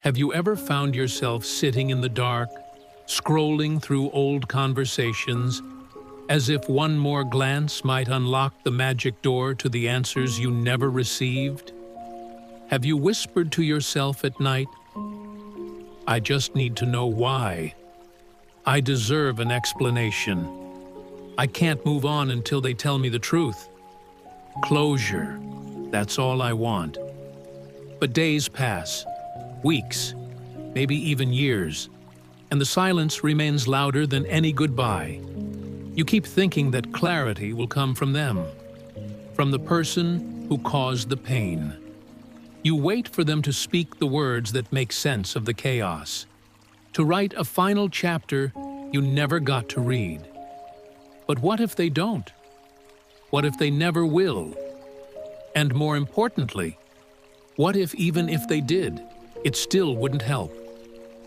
Have you ever found yourself sitting in the dark, scrolling through old conversations, as if one more glance might unlock the magic door to the answers you never received? Have you whispered to yourself at night, "I just need to know why. I deserve an explanation. I can't move on until they tell me the truth. Closure, that's all I want." But days pass, weeks, maybe even years, and the silence remains louder than any goodbye. You keep thinking that clarity will come from them, from the person who caused the pain. You wait for them to speak the words that make sense of the chaos, to write a final chapter you never got to read. But what if they don't? What if they never will? And more importantly, what if even if they did, it still wouldn't help?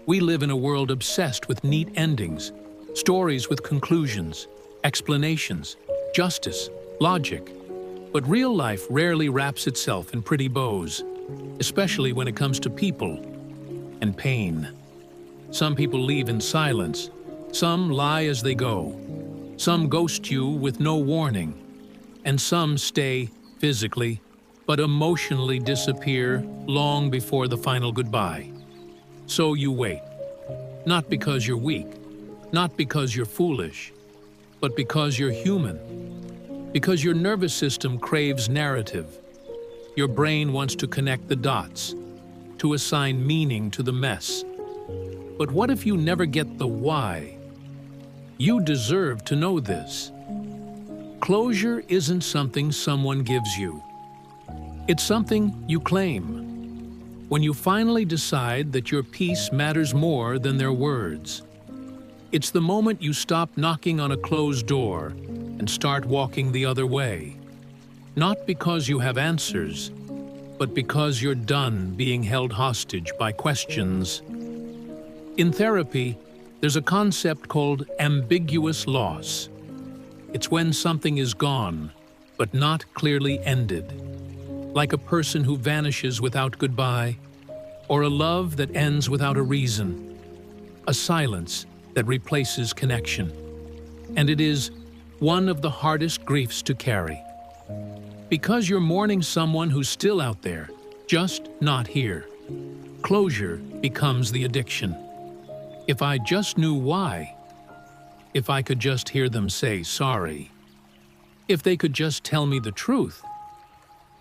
We live in a world obsessed with neat endings, stories with conclusions, explanations, justice, logic. But real life rarely wraps itself in pretty bows, especially when it comes to people and pain. Some people leave in silence, some lie as they go, some ghost you with no warning, and some stay physically but emotionally disappear long before the final goodbye. So you wait, not because you're weak, not because you're foolish, but because you're human, because your nervous system craves narrative. Your brain wants to connect the dots, to assign meaning to the mess. But what if you never get the why? You deserve to know this. Closure isn't something someone gives you. It's something you claim. When you finally decide that your peace matters more than their words. It's the moment you stop knocking on a closed door and start walking the other way. Not because you have answers, but because you're done being held hostage by questions. In therapy, there's a concept called ambiguous loss. It's when something is gone, but not clearly ended. Like a person who vanishes without goodbye, or a love that ends without a reason, a silence that replaces connection. And it is one of the hardest griefs to carry. Because you're mourning someone who's still out there, just not here. Closure becomes the addiction. If I just knew why, if I could just hear them say sorry, if they could just tell me the truth.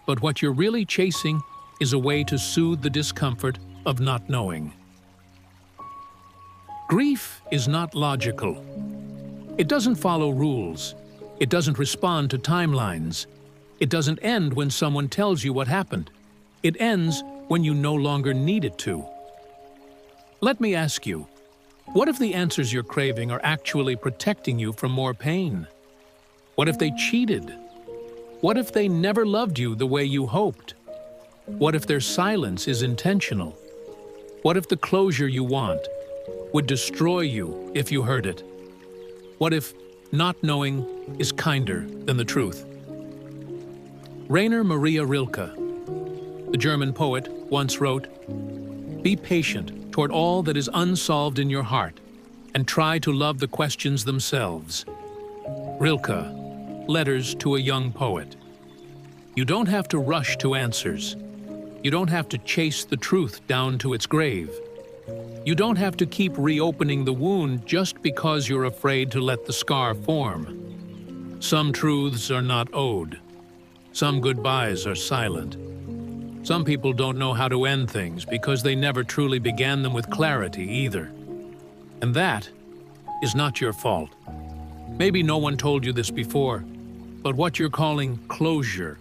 But what you're really chasing is a way to soothe the discomfort of not knowing. Grief is not logical. It doesn't follow rules. It doesn't respond to timelines. It doesn't end when someone tells you what happened. It ends when you no longer need it to. Let me ask you, what if the answers you're craving are actually protecting you from more pain? What if they cheated? What if they never loved you the way you hoped? What if their silence is intentional? What if the closure you want would destroy you if you heard it? What if not knowing is kinder than the truth? Rainer Maria Rilke, the German poet, once wrote, "Be patient toward all that is unsolved in your heart, and try to love the questions themselves." Rilke, Letters to a Young Poet. You don't have to rush to answers. You don't have to chase the truth down to its grave. You don't have to keep reopening the wound just because you're afraid to let the scar form. Some truths are not owed. Some goodbyes are silent. Some people don't know how to end things because they never truly began them with clarity either. And that is not your fault. Maybe no one told you this before, but what you're calling closure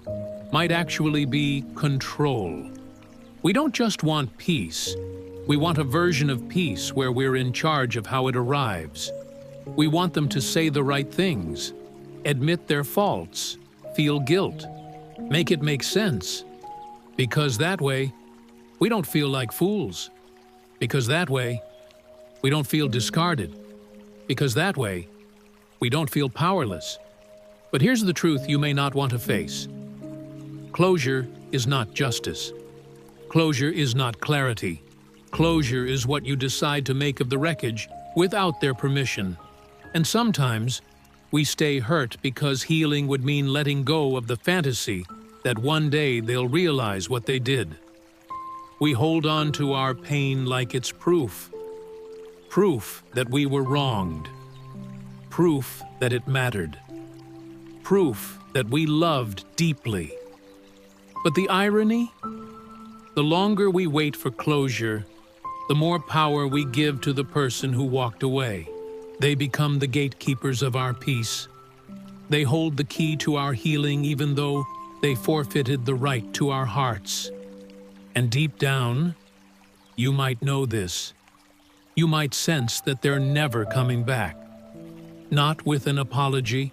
might actually be control. We don't just want peace. We want a version of peace where we're in charge of how it arrives. We want them to say the right things, admit their faults, feel guilt, make it make sense. Because that way, we don't feel like fools. Because that way, we don't feel discarded. Because that way, we don't feel powerless. But here's the truth you may not want to face. Closure is not justice. Closure is not clarity. Closure is what you decide to make of the wreckage without their permission. And sometimes, we stay hurt because healing would mean letting go of the fantasy that one day they'll realize what they did. We hold on to our pain like it's proof. Proof that we were wronged. Proof that it mattered. Proof that we loved deeply. But the irony? The longer we wait for closure, the more power we give to the person who walked away. They become the gatekeepers of our peace. They hold the key to our healing even though they forfeited the right to our hearts. And deep down, you might know this. You might sense that they're never coming back. Not with an apology,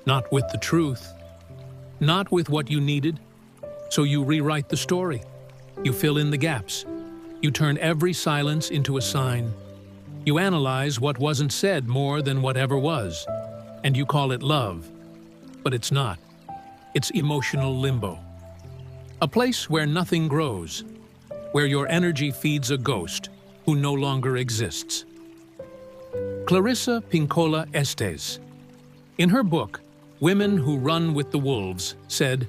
not with the truth, not with what you needed. So you rewrite the story. You fill in the gaps. You turn every silence into a sign. You analyze what wasn't said more than whatever was. And you call it love. But it's not. It's emotional limbo. A place where nothing grows, where your energy feeds a ghost who no longer exists. Clarissa Pinkola Estes, in her book, Women Who Run with the Wolves, said,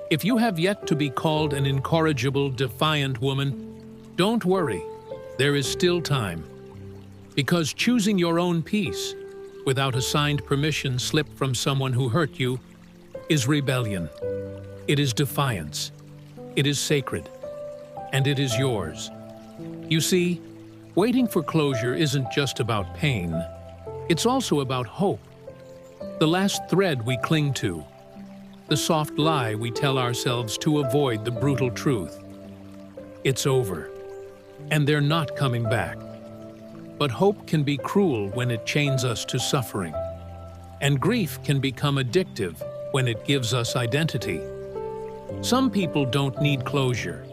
"If you have yet to be called an incorrigible, defiant woman, don't worry, there is still time. Because choosing your own peace, without assigned permission slipped from someone who hurt you, is rebellion. It is defiance. It is sacred. And it is yours." You see, waiting for closure isn't just about pain. It's also about hope. The last thread we cling to. The soft lie we tell ourselves to avoid the brutal truth. It's over. And they're not coming back. But hope can be cruel when it chains us to suffering. And grief can become addictive when it gives us identity. Some people don't need closure.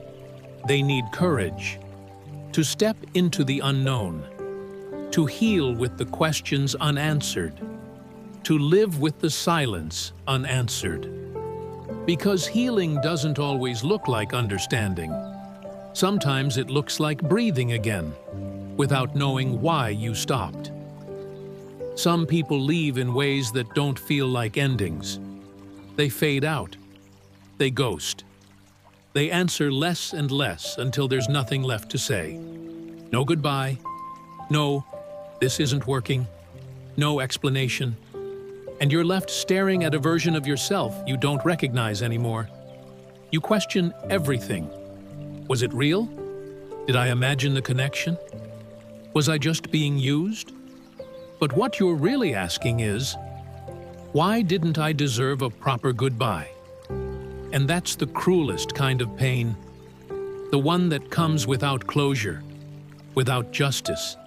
They need courage. To step into the unknown. To heal with the questions unanswered. To live with the silence unanswered. Because healing doesn't always look like understanding. Sometimes it looks like breathing again, without knowing why you stopped. Some people leave in ways that don't feel like endings. They fade out. They ghost. They answer less and less until there's nothing left to say. No goodbye. No, this isn't working. No explanation. And you're left staring at a version of yourself you don't recognize anymore. You question everything. Was it real? Did I imagine the connection? Was I just being used? But what you're really asking is, why didn't I deserve a proper goodbye? And that's the cruelest kind of pain. The one that comes without closure, without justice,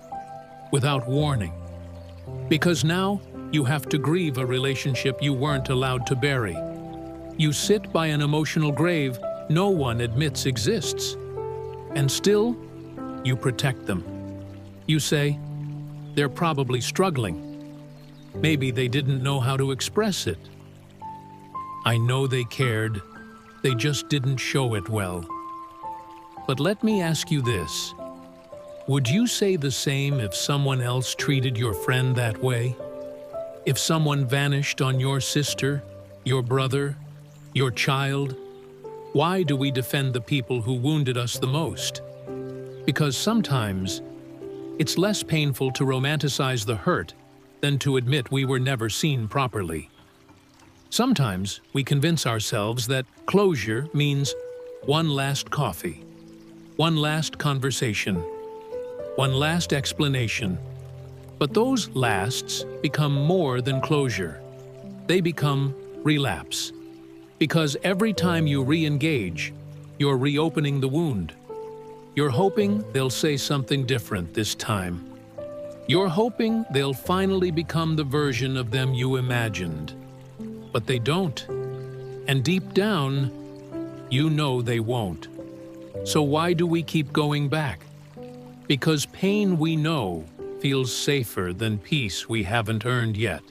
without warning. Because now, you have to grieve a relationship you weren't allowed to bury. You sit by an emotional grave no one admits exists. And still, you protect them. You say, they're probably struggling. Maybe they didn't know how to express it. I know they cared. They just didn't show it well. But let me ask you this. Would you say the same if someone else treated your friend that way? If someone vanished on your sister, your brother, your child? Why do we defend the people who wounded us the most? Because sometimes, it's less painful to romanticize the hurt than to admit we were never seen properly. Sometimes we convince ourselves that closure means one last coffee, one last conversation, one last explanation. But those lasts become more than closure. They become relapse. Because every time you re-engage, you're reopening the wound. You're hoping they'll say something different this time. You're hoping they'll finally become the version of them you imagined. But they don't. And deep down, you know they won't. So why do we keep going back? Because pain we know feels safer than peace we haven't earned yet.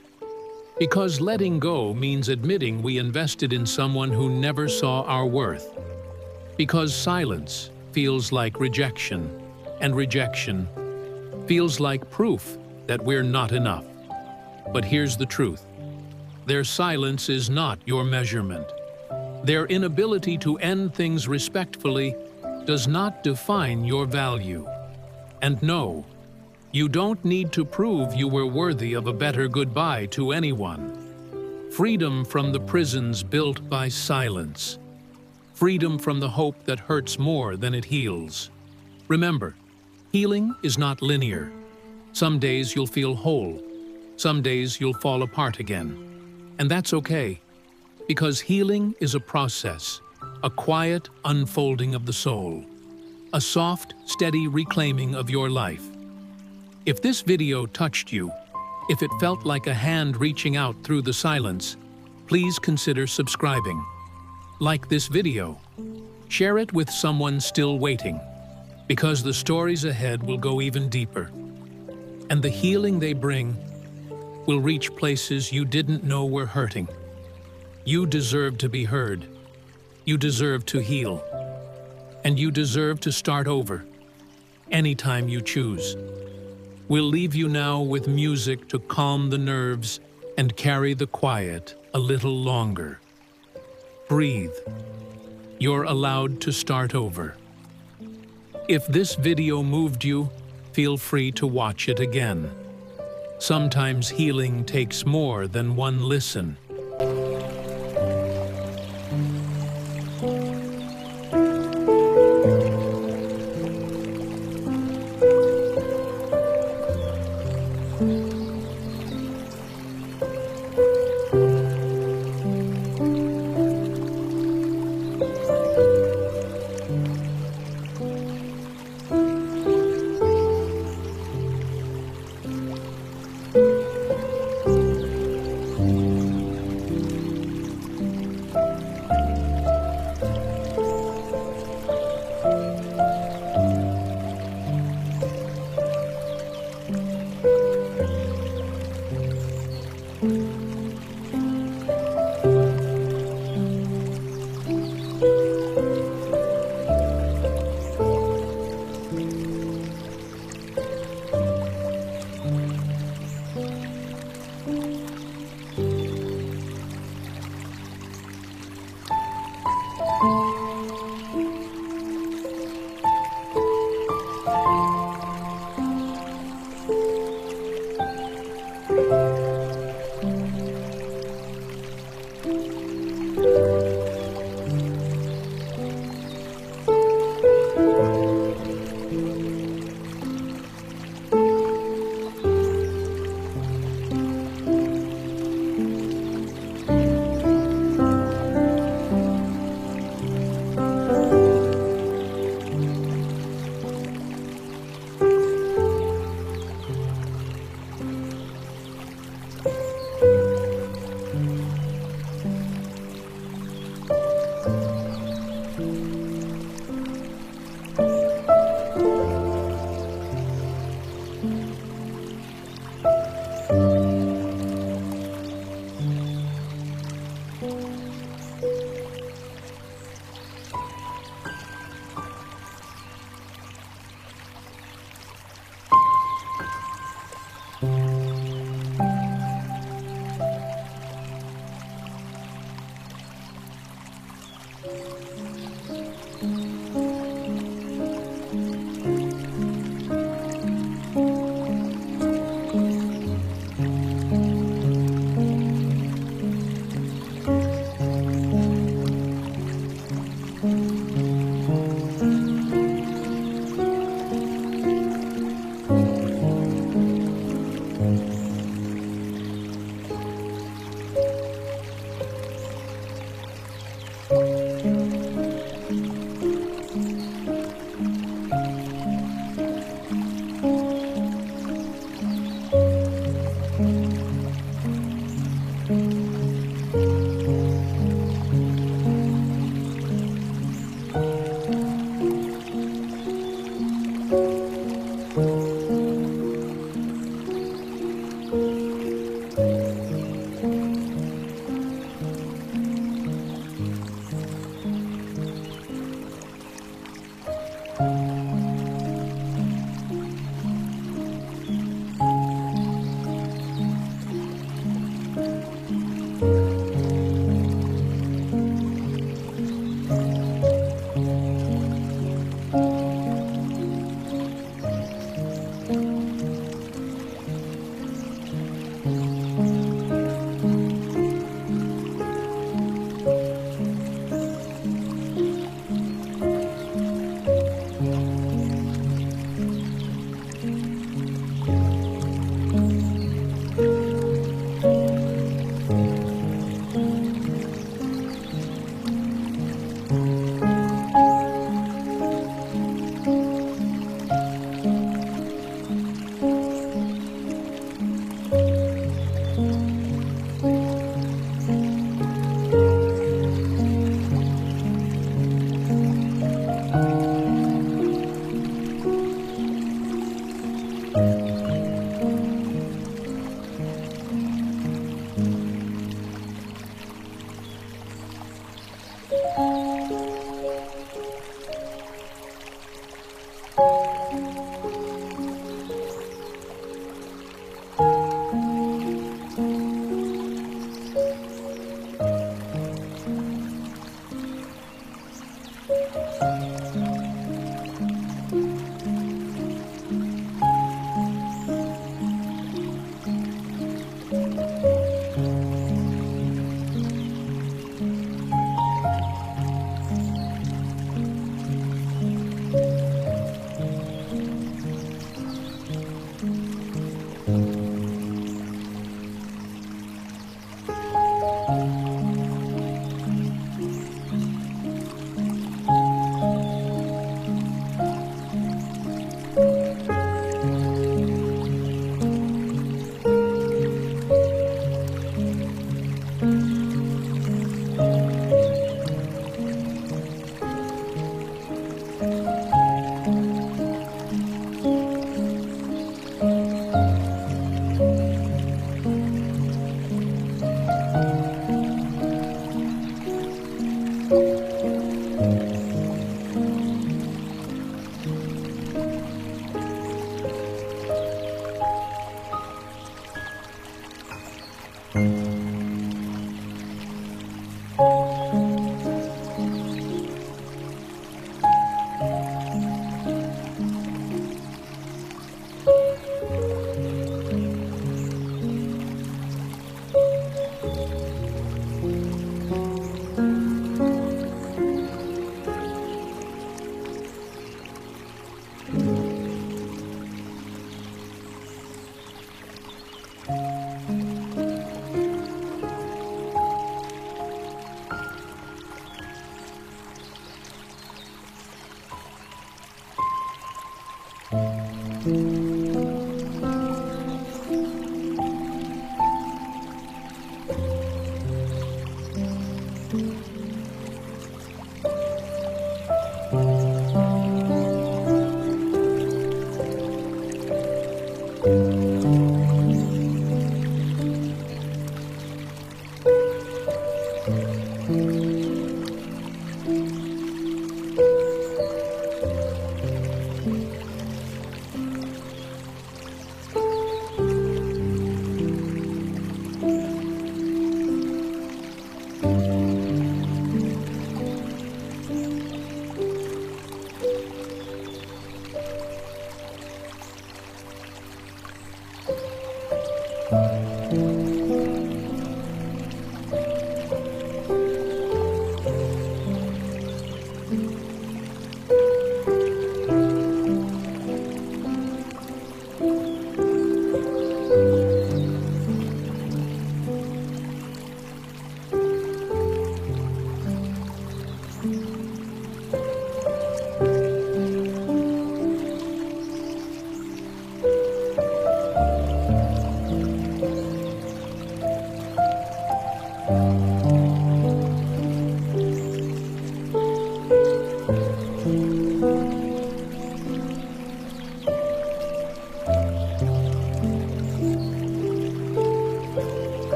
Because letting go means admitting we invested in someone who never saw our worth. Because silence feels like rejection, and rejection feels like proof that we're not enough. But here's the truth. Their silence is not your measurement. Their inability to end things respectfully does not define your value. And no, you don't need to prove you were worthy of a better goodbye to anyone. Freedom from the prisons built by silence. Freedom from the hope that hurts more than it heals. Remember, healing is not linear. Some days you'll feel whole. Some days you'll fall apart again. And that's okay, because healing is a process, a quiet unfolding of the soul, a soft, steady reclaiming of your life. If this video touched you, if it felt like a hand reaching out through the silence, please consider subscribing. Like this video. Share it with someone still waiting, because the stories ahead will go even deeper. And the healing they bring will reach places you didn't know were hurting. You deserve to be heard. You deserve to heal. And you deserve to start over, anytime you choose. We'll leave you now with music to calm the nerves and carry the quiet a little longer. Breathe. You're allowed to start over. If this video moved you, feel free to watch it again. Sometimes healing takes more than one listen.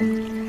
you.